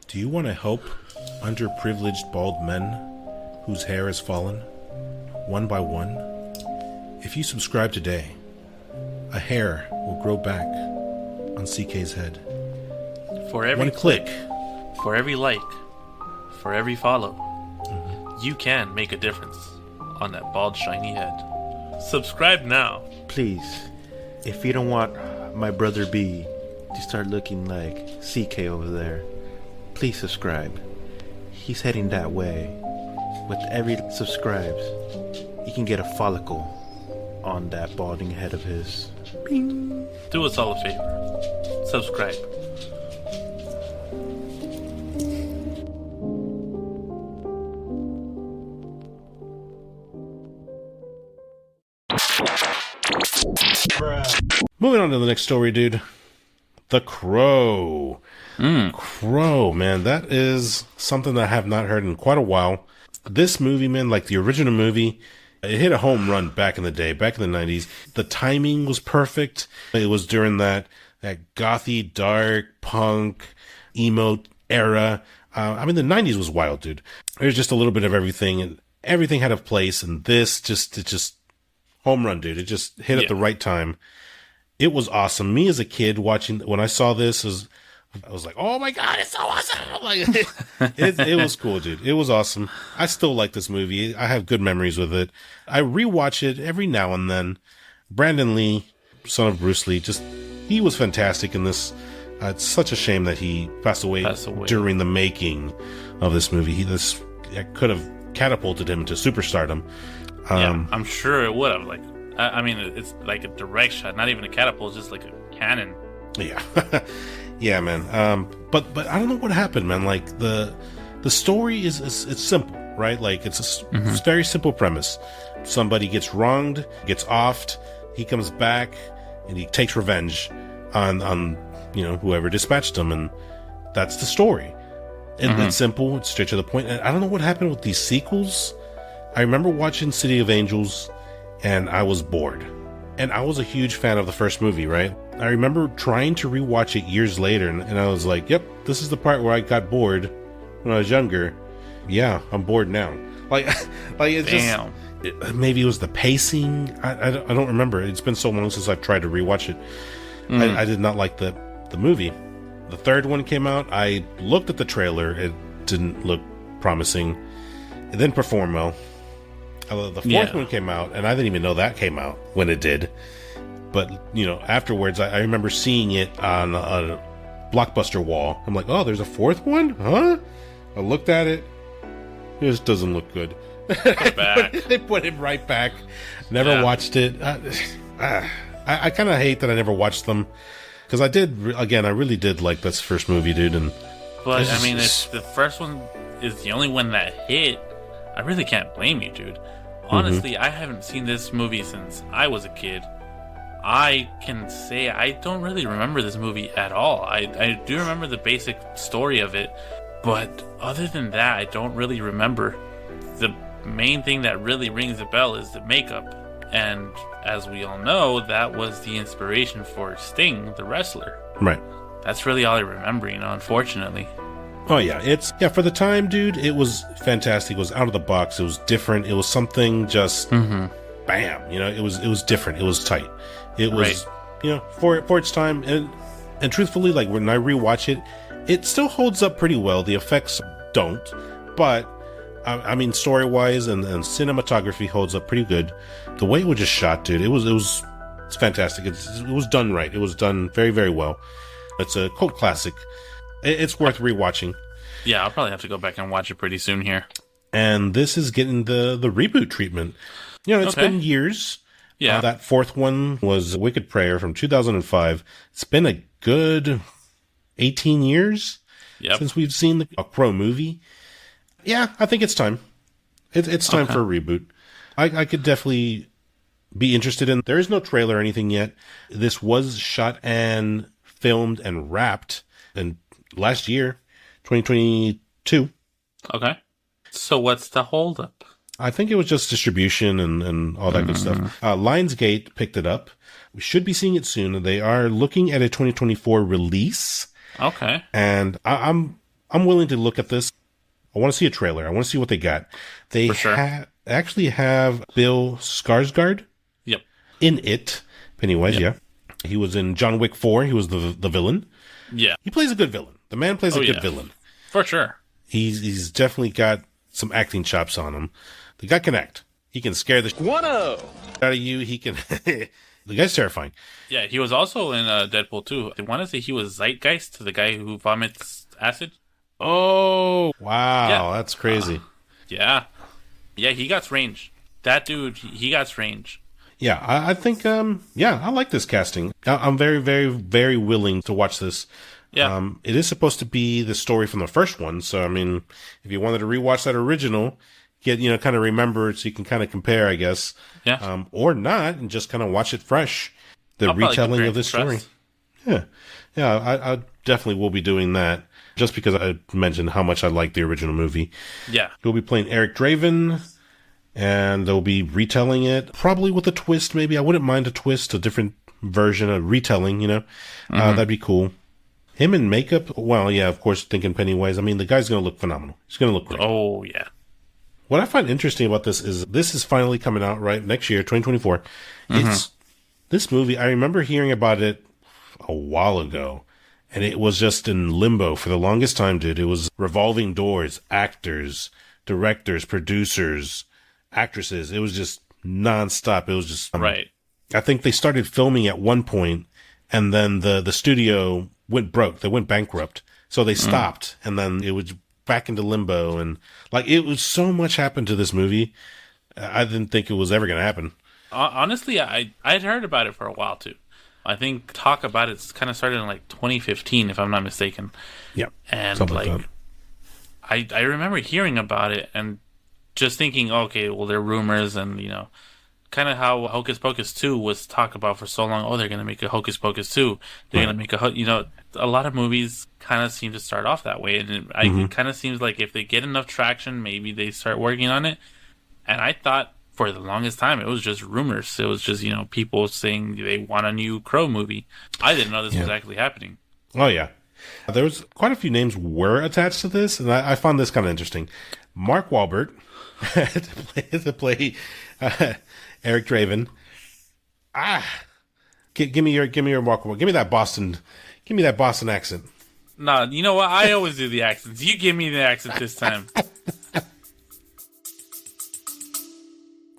Do you want to help underprivileged bald men whose hair has fallen, one by one? If you subscribe today, a hair will grow back on CK's head. For every One click. For every like, for every follow, you can make a difference on that bald, shiny head. Subscribe now. Please, if you don't want my brother B to start looking like CK over there, please subscribe. He's heading that way. With every subscribes, you can get a follicle on that balding head of his. Bing. Do us all a favor. Subscribe. Moving on to the next story, dude. The Crow. Crow, man. That is something that I have not heard in quite a while. This movie, man, like the original movie, it hit a home run back in the day, back in the 90s. The timing was perfect. It was during that gothy, dark, punk, emo era. I mean, the 90s was wild, dude. There's just a little bit of everything, and everything had a place, and this just home run, dude. It just hit at the right time. It was awesome. Me as a kid watching, when I saw this, I was like, oh my God, it's so awesome. Like, it was cool, dude. It was awesome. I still like this movie. I have good memories with it. I rewatch it every now and then. Brandon Lee, son of Bruce Lee, he was fantastic in this. It's such a shame that he passed away during the making of this movie. This could have catapulted him to superstardom. Yeah, I'm sure it would have. Like, I mean, it's like a direct shot, not even a catapult, just like a cannon. Yeah, yeah, man. But I don't know what happened, man. Like the story is it's simple, right? Like it's a very simple premise. Somebody gets wronged, gets offed, he comes back and he takes revenge on whoever dispatched him, and that's the story. And it's simple, it's straight to the point. And I don't know what happened with these sequels. I remember watching City of Angels, and I was bored. And I was a huge fan of the first movie, right? I remember trying to rewatch it years later, and I was like, yep, this is the part where I got bored when I was younger. Yeah, I'm bored now. Like it's Damn. just... maybe it was the pacing. I don't remember. It's been so long since I've tried to rewatch it. I did not like the movie. The third one came out. I looked at the trailer. It didn't look promising. It didn't perform well. The fourth one came out, and I didn't even know that came out when it did. But, afterwards, I remember seeing it on a Blockbuster wall. I'm like, oh, there's a fourth one? Huh? I looked at it. It just doesn't look good. They put it right back. Never watched it. I kind of hate that I never watched them. Because I really did like this first movie, dude. But, if the first one is the only one that hit, I really can't blame you, dude. Honestly, I haven't seen this movie since I was a kid. I can say I don't really remember this movie at all. I do remember the basic story of it, but other than that, I don't really remember. The main thing that really rings a bell is the makeup. And as we all know, that was the inspiration for Sting, the wrestler. Right. That's really all I remember, unfortunately. Oh, yeah. For the time, dude, it was fantastic. It was out of the box. It was different. It was something just, bam. It was different. It was tight. It was, for its time. And truthfully, like, when I rewatch it, it still holds up pretty well. The effects don't. But, story-wise and cinematography holds up pretty good. The way it was just shot, dude, it's fantastic. It was done right. It was done very, very well. It's a cult classic. It's worth rewatching. Yeah, I'll probably have to go back and watch it pretty soon here. And this is getting the reboot treatment. It's been years. Yeah. That fourth one was Wicked Prayer from 2005. It's been a good 18 years since we've seen a Crow movie. Yeah, I think it's time. It's time for a reboot. I could definitely be interested in. There is no trailer or anything yet. This was shot and filmed and wrapped in last year, 2022. Okay. So what's the holdup? I think it was just distribution and all that good stuff. Lionsgate picked it up. We should be seeing it soon. They are looking at a 2024 release. Okay. And I'm willing to look at this. I want to see a trailer. I want to see what they got. They actually have Bill Skarsgård in it. Pennywise, He was in John Wick 4. He was the villain. Yeah. He plays a good villain. The man plays a good villain. For sure. He's definitely got some acting chops on him. The guy can act. He can scare the out of you. He can... The guy's terrifying. Yeah, he was also in Deadpool 2. I want to say he was Zeitgeist, the guy who vomits acid. Oh, wow. Yeah. That's crazy. Yeah, he got range. That dude, he got range. Yeah, I think, I like this casting. I'm very, very, very willing to watch this. Yeah. It is supposed to be the story from the first one. So, if you wanted to rewatch that original, kind of remember it so you can kind of compare, I guess. Yeah. Or not, and just kind of watch it fresh. The retelling of this story. Yeah. Yeah, I definitely will be doing that. Just because I mentioned how much I like the original movie. Yeah. We'll be playing Eric Draven, and they'll be retelling it, probably with a twist, maybe. I wouldn't mind a twist, a different version, a retelling, That'd be cool. Him in makeup, well, yeah, of course, thinking Pennywise. The guy's going to look phenomenal. He's going to look great. Oh, yeah. What I find interesting about this is finally coming out, right, next year, 2024. This movie, I remember hearing about it a while ago. And it was just in limbo for the longest time, dude. It was revolving doors, actors, directors, producers, actresses. It was just nonstop. It was just... right. I think they started filming at one point, and then the studio went broke. They went bankrupt. So they stopped, and then it was back into limbo. And, it was so much happened to this movie. I didn't think it was ever going to happen. Honestly, I'd heard about it for a while, too. I think talk about it's kind of started in 2015, if I'm not mistaken. Yeah, and I remember hearing about it and just thinking, okay, well, they're rumors, and kind of how Hocus Pocus 2 was talked about for so long. Oh, they're going to make a Hocus Pocus 2. They're going to make a lot of movies kind of seem to start off that way. And it kind of seems like if they get enough traction, maybe they start working on it. And I thought for the longest time, it was just rumors. It was just, people saying they want a new Crow movie. I didn't know this was actually happening. Oh, yeah. There was quite a few names were attached to this, and I found this kind of interesting. Mark Wahlberg to play Eric Draven. Give me your Mark Wahlberg. Give me that Boston accent. Nah, you know what? I always do the accents. You give me the accent this time.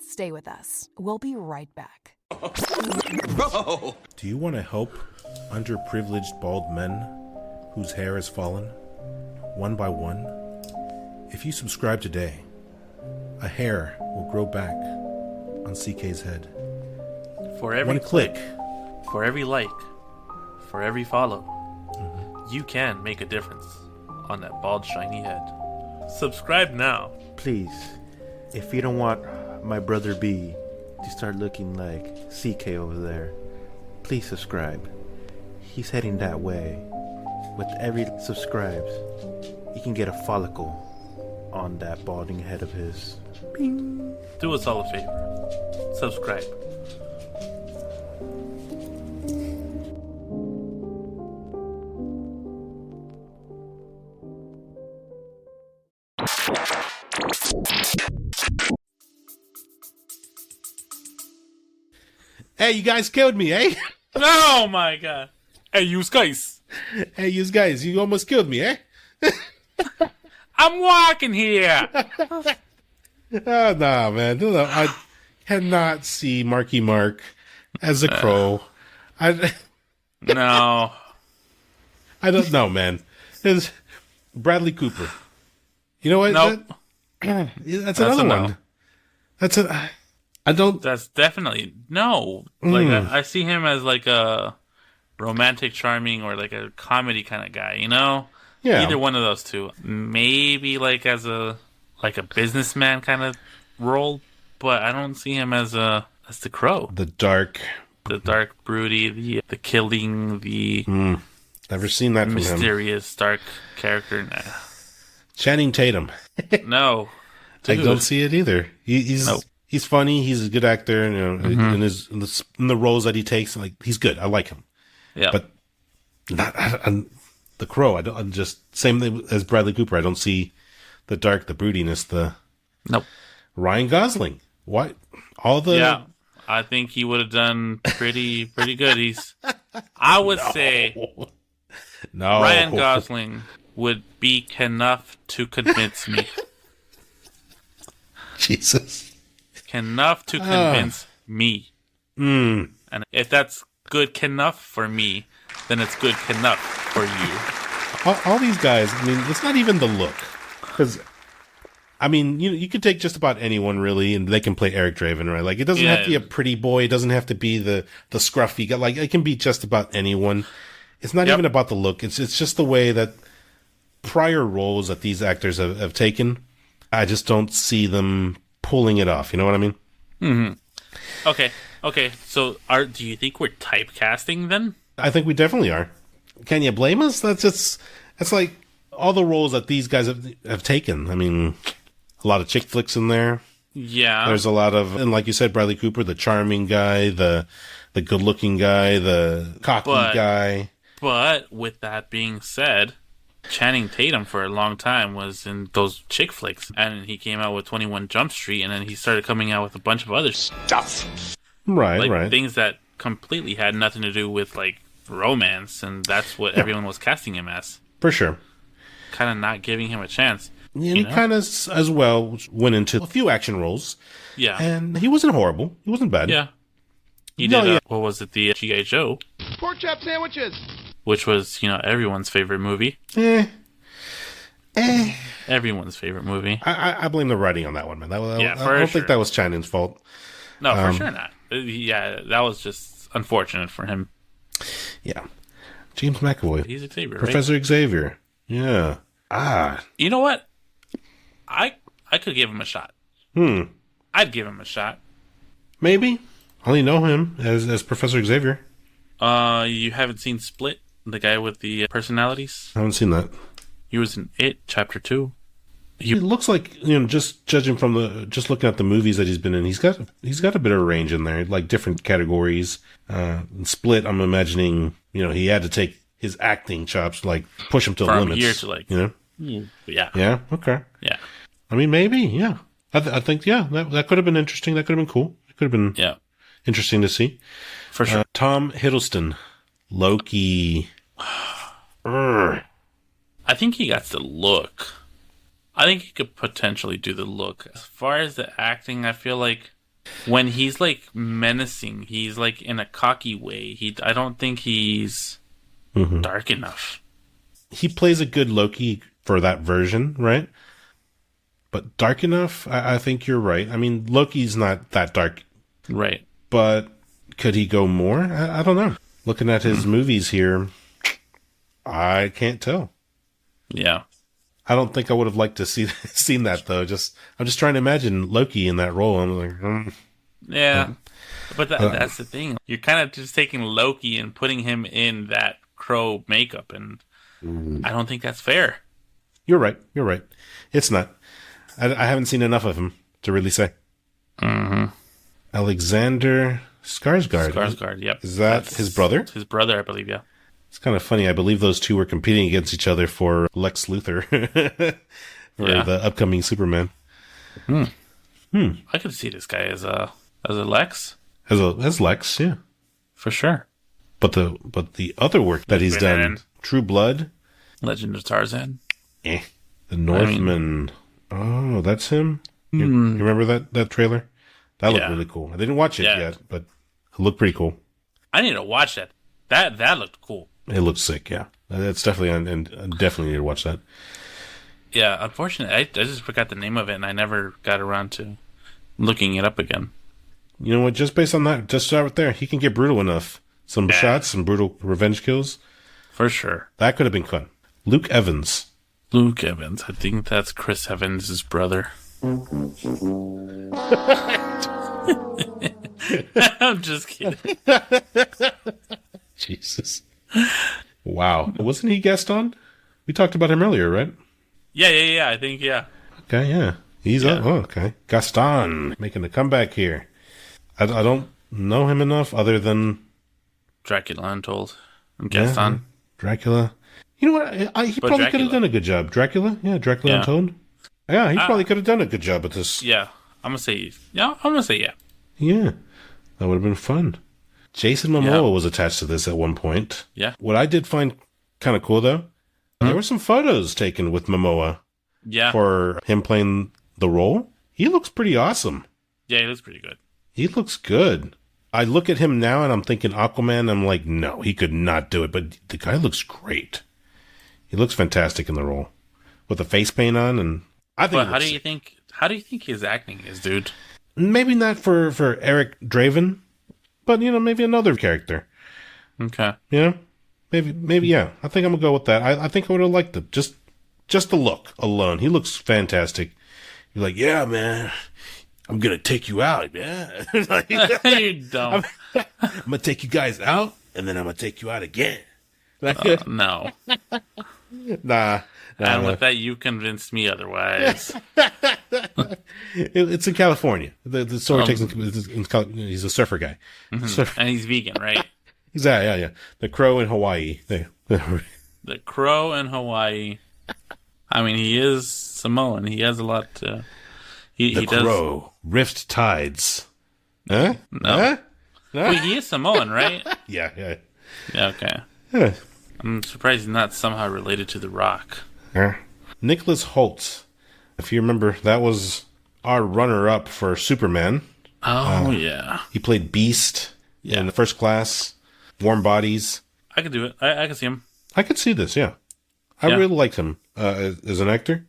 Stay with us. We'll be right back. Do you want to help underprivileged bald men whose hair has fallen, one by one? If you subscribe today, a hair will grow back on CK's head. For every one click, for every like, for every follow, you can make a difference on that bald, shiny head. Subscribe now. Please, if you don't want my brother B to start looking like CK over there, please subscribe. He's heading that way. With every subscribes, you can get a follicle on that balding head of his. Bing. Do us all a favor. Subscribe. Hey, you guys killed me, eh? Oh my god. Hey, you guys. Hey, you guys, you almost killed me, eh? I'm walking here. Oh, nah, man. No, I cannot see Marky Mark as a crow. No. I don't know, man. It's Bradley Cooper. You know what? Nope. That's another one. No. I don't. That's definitely no. Like I see him as like a romantic, charming, or like a comedy kind of guy. Yeah. Either one of those two. Maybe like as a businessman kind of role, but I don't see him as the Crow. The dark, broody, the killing, the never seen that from mysterious, dark character. Nah. Channing Tatum. No, I don't see it either. He's funny. He's a good actor. In the roles that he takes, like he's good. I like him. Yeah, but not the Crow. I'm just same thing as Bradley Cooper. I don't see the dark, the broodiness. Nope. Ryan Gosling. What? Yeah, I think he would have done pretty good. I would say Ryan Gosling would be enough to convince me. Jesus. Enough to convince me. And if that's good enough for me, then it's good enough for you. All these guys, I mean, it's not even the look. Because, I mean, you could take just about anyone, really, and they can play Eric Draven, right? Like, it doesn't have to be a pretty boy. It doesn't have to be the scruffy guy. Like, it can be just about anyone. It's not even about the look. It's just the way that prior roles that these actors have taken. I just don't see them pulling it off. You know what I mean? Mm-hmm. Okay. So, do you think we're typecasting then? I think we definitely are. Can you blame us? That's like all the roles that these guys have taken. I mean, a lot of chick flicks in there. Yeah. There's a lot of, and like you said, Bradley Cooper, the charming guy, the good-looking guy, the cocky guy. But with that being said, Channing Tatum for a long time was in those chick flicks, and he came out with 21 Jump Street, and then he started coming out with a bunch of other stuff. Right. Things that completely had nothing to do with like romance, and that's what everyone was casting him as. For sure. Kind of not giving him a chance. And he kind of as well went into a few action roles. Yeah. And he wasn't horrible. He wasn't bad. Yeah. He did, what was it, the G.I. Joe? Pork chop sandwiches! Which was, everyone's favorite movie. Everyone's favorite movie. I blame the writing on that one, man. I don't think that was Channing's fault. No, for sure not. Yeah, that was just unfortunate for him. Yeah. James McAvoy. He's Xavier, Professor Xavier. Yeah. You know what? I could give him a shot. I'd give him a shot. Maybe. I only know him as Professor Xavier. You haven't seen Split, the guy with the personalities? I haven't seen that. He was in It, Chapter 2. He looks like, just judging from just looking at the movies that he's been in, he's got a bit of range in there, like different categories. In Split, I'm imagining, he had to take his acting chops, like push him to the From limits. here to like, yeah. Yeah. Okay. Yeah. I mean, maybe. Yeah. I think. Yeah. That could have been interesting. That could have been cool. It could have been. Yeah. Interesting to see. For sure. Tom Hiddleston, Loki. I think he got the look. I think he could potentially do the look. As far as the acting, I feel like when he's like menacing, he's like in a cocky way. I don't think he's dark enough. He plays a good Loki for that version, right? But dark enough, I think you're right. I mean, Loki's not that dark. Right. But could he go more? I don't know. Looking at his movies here, I can't tell. Yeah. I don't think I would have liked to seen that, though. I'm just trying to imagine Loki in that role. I'm like, Yeah. But that's the thing. You're kind of just taking Loki and putting him in that Crow makeup, and I don't think that's fair. You're right. It's not. I haven't seen enough of him to really say. Mm-hmm. Alexander Skarsgård. Skarsgård, yep. Is that his brother? His brother, I believe, yeah. It's kind of funny. I believe those two were competing against each other for Lex Luthor for the upcoming Superman. I could see this guy as a Lex. As Lex, yeah. For sure. But the other work that he's done, True Blood, Legend of Tarzan. The Northman. Oh, that's him? You remember that trailer? That looked really cool. I didn't watch it yet, but it looked pretty cool. I need to watch that. That looked cool. It looked sick, yeah. That's definitely, and definitely need to watch that. Yeah, unfortunately, I just forgot the name of it, and I never got around to looking it up again. You know what? Just based on that, just right there, he can get brutal enough. Some shots, some brutal revenge kills. For sure. That could have been fun. Luke Evans. I think that's Chris Evans' brother. I'm just kidding. Jesus. Wow. Wasn't he guest on? We talked about him earlier, right? Yeah. I think, yeah. Okay, yeah. He's up. Oh, okay. Gaston making a comeback here. I don't know him enough other than Dracula Untold. And Gaston. Yeah, Dracula. You know what? He probably could have done a good job. Dracula? Yeah, Dracula Untold. Yeah, he probably could have done a good job at this. Yeah. I'm going to say yeah. Yeah. That would have been fun. Jason Momoa was attached to this at one point. Yeah. What I did find kind of cool, though, there were some photos taken with Momoa for him playing the role. He looks pretty awesome. Yeah, he looks pretty good. He looks good. I look at him now and I'm thinking Aquaman. I'm like, no, he could not do it. But the guy looks great. He looks fantastic in the role with the face paint on, and I think. But how do you think his acting is, dude? Maybe not for Eric Draven, but maybe another character. Okay. Maybe yeah. I think I'm gonna go with that. I think I would have liked it. Just the look alone. He looks fantastic. You're like, yeah, man. I'm gonna take you out, man. Like, you don't. I'm gonna take you guys out, and then I'm gonna take you out again. No. Nah. And with that, you convinced me otherwise. It's in California. The story takes he's a surfer guy. Mm-hmm. And he's vegan, right? Yeah. The Crow in Hawaii. The Crow in Hawaii. I mean, he is Samoan. He has a lot to... The Crow. Rift Tides. Huh? No. Huh? Wait, he is Samoan, right? Yeah. Yeah, okay. Yeah. I'm surprised he's not somehow related to The Rock. Nicholas Hoult. If you remember, that was our runner-up for Superman. Oh, yeah. He played Beast in the First Class, Warm Bodies. I could do it. I could see him. I could see this, yeah. I really liked him as an actor.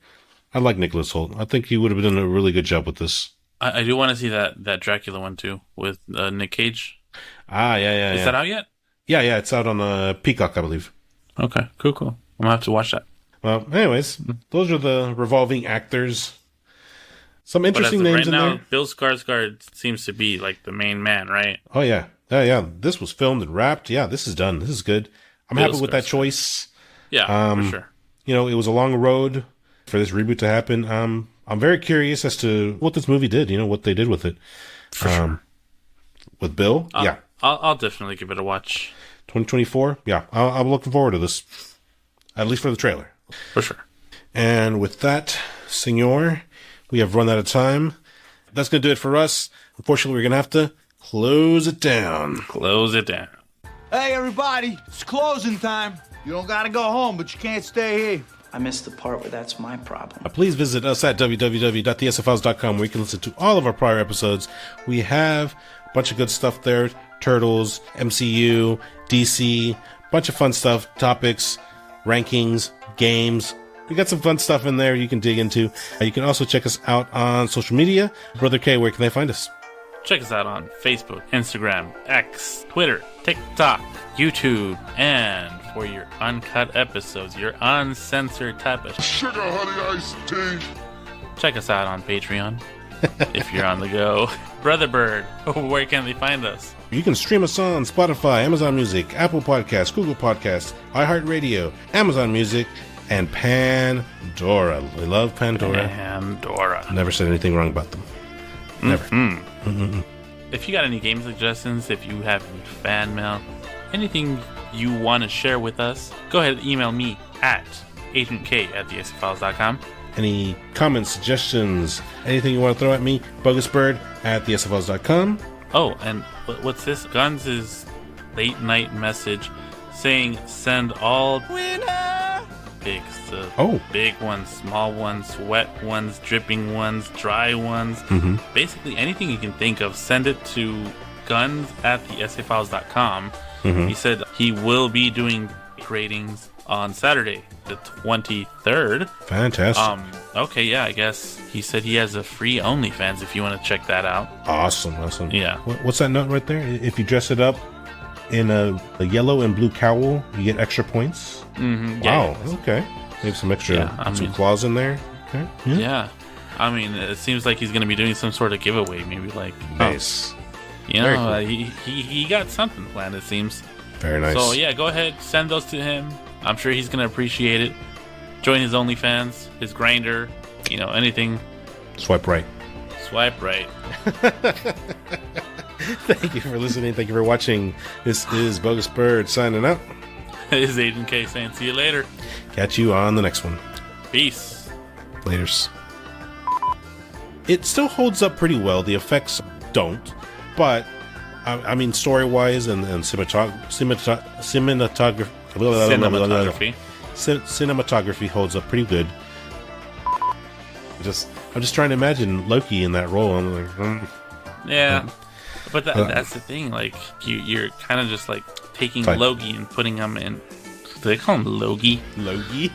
I like Nicholas Hoult. I think he would have done a really good job with this. I do want to see that Dracula one, too, with Nick Cage. Yeah. Is that out yet? Yeah, it's out on Peacock, I believe. Okay, cool. I'm going to have to watch that. Well, anyways, those are the revolving actors. Some interesting but as of names right in now, there. Bill Skarsgård seems to be like the main man, right? Oh yeah, yeah. This was filmed and wrapped. Yeah, this is done. This is good. I'm Bill happy with that Skarsgård. choice. Yeah, for sure. You know, it was a long road for this reboot to happen. I'm very curious as to what this movie did. You know, what they did with it. For sure. With Bill, yeah. I'll definitely give it a watch. 2024, yeah. I'm looking forward to this, at least for the trailer. For sure. And with that, senor, we have run out of time. That's going to do it for us. Unfortunately, we're going to have to close it down. Close it down. Hey, everybody, it's closing time. You don't gotta go home, but you can't stay here. I missed the part where that's my problem. Please visit us at www.thesfiles.com where you can listen to all of our prior episodes. We have a bunch of good stuff there. Turtles, MCU, DC, bunch of fun stuff, topics, rankings, games. We got some fun stuff in there you can dig into. You can also check us out on social media. Brother K, where can they find us? Check us out on Facebook, Instagram, X, Twitter, TikTok, YouTube, and for your uncut episodes, your uncensored type of sugar honey iced tea. Check us out on Patreon if you're on the go. Brother Bird, where can they find us? You can stream us on Spotify, Amazon Music, Apple Podcasts, Google Podcasts, iHeartRadio, Amazon Music, and Pandora. We love Pandora. Pandora. Never said anything wrong about them. Never. If you got any game suggestions, if you have any fan mail, anything you want to share with us, go ahead and email me at AgentK@thesfiles.com. Any comments, suggestions, anything you want to throw at me, BogusBird at thesfiles.com. Oh, and what's this? gUNzz is late night message saying send all big stuff. Big ones, small ones, wet ones, dripping ones, dry ones. Basically anything you can think of, send it to gUNzz@thesfiles.com. He said he will be doing ratings on Saturday, the 23rd. Fantastic. Okay, yeah, I guess he said he has a free OnlyFans if you want to check that out. Awesome. Yeah. What's that note right there? If you dress it up in a yellow and blue cowl, you get extra points. Wow. Okay. Maybe some extra some claws in there. Okay. Yeah. I mean, it seems like he's going to be doing some sort of giveaway. Maybe like nice. You know, cool. He got something planned. It seems. Very nice. So yeah, go ahead, send those to him. I'm sure he's going to appreciate it. Join his OnlyFans, his Grindr, you know, anything. Swipe right. Swipe right. Thank you for listening. Thank you for watching. This is BogusBird signing out. This is Agent K saying see you later. Catch you on the next one. Peace. Laters. It still holds up pretty well. The effects don't. But, I mean, story-wise and cinematography holds up pretty good. I'm just trying to imagine Loki in that role. I'm like, yeah, but that's the thing. Like, you're kind of just like taking Loki and putting him in. Do they call him Logie? Logie.